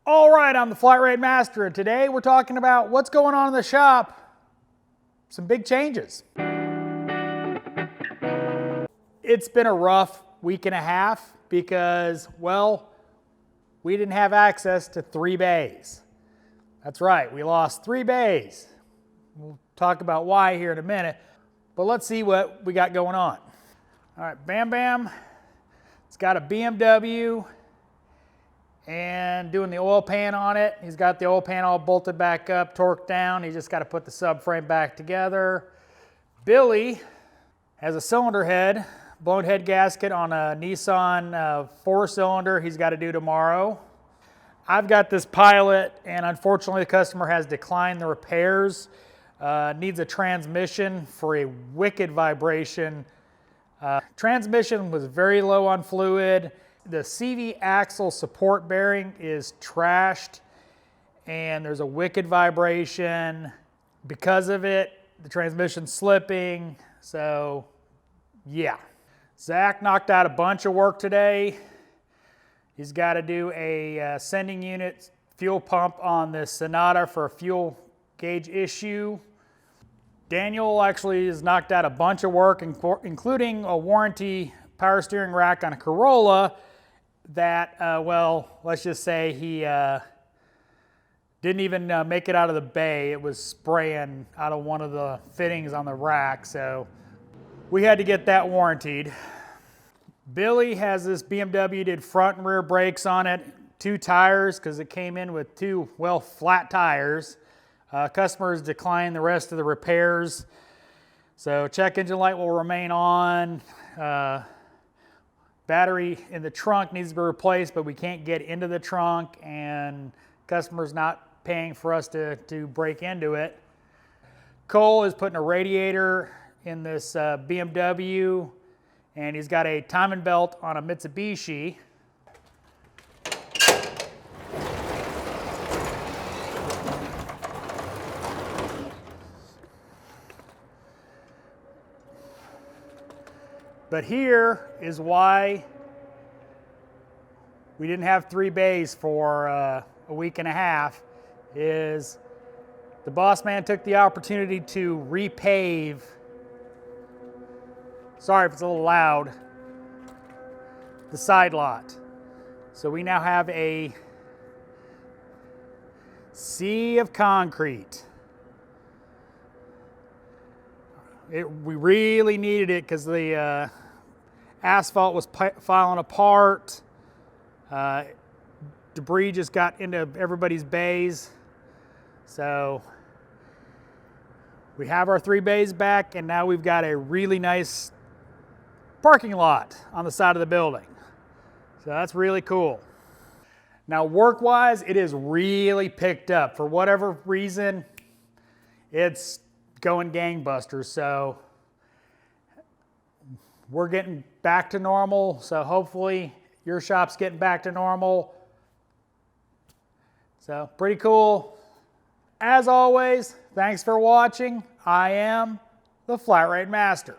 All right, I'm the Flat Rate Master, and today we're talking about what's going on in the shop. Some big changes. It's been a rough week and a half because, well, we didn't have access to 3 bays. That's right, we lost 3 bays. We'll talk about why here in a minute, but let's see what we got going on. All right, Bam Bam, it's got a BMW and doing the oil pan on it. He's got the oil pan all bolted back up, torqued down. He's just got to put the subframe back together. Billy has a cylinder head, blown head gasket on a Nissan 4-cylinder he's got to do tomorrow. I've got this Pilot, and unfortunately the customer has declined the repairs. Needs a transmission for a wicked vibration. Transmission was very low on fluid. The CV axle support bearing is trashed and there's a wicked vibration. Because of it, the transmission's slipping. So yeah, Zach knocked out a bunch of work today. He's got to do a sending unit fuel pump on this Sonata for a fuel gauge issue. Daniel actually has knocked out a bunch of work, including a warranty power steering rack on a Corolla that, well, let's just say he didn't even make it out of the bay. It was spraying out of one of the fittings on the rack, so we had to get that warrantied. Billy has this BMW, did front and rear brakes on it, 2 tires, because it came in with 2, well, flat tires. Customers declined the rest of the repairs. So check engine light will remain on. Battery in the trunk needs to be replaced, but we can't get into the trunk, and customer's not paying for us to break into it. Cole is putting a radiator in this BMW, and he's got a timing belt on a Mitsubishi. But here is why we didn't have 3 bays for a week and a half, is the boss man took the opportunity to repave, sorry if it's a little loud, the side lot. So we now have a sea of concrete. We really needed it because the asphalt was falling apart. Debris just got into everybody's bays. So we have our 3 bays back, and now we've got a really nice parking lot on the side of the building. So that's really cool. Now work-wise, it is really picked up. For whatever reason, it's going gangbusters. So we're getting back to normal. So hopefully your shop's getting back to normal. So pretty cool. As always, thanks for watching. I am the Flat Rate Master.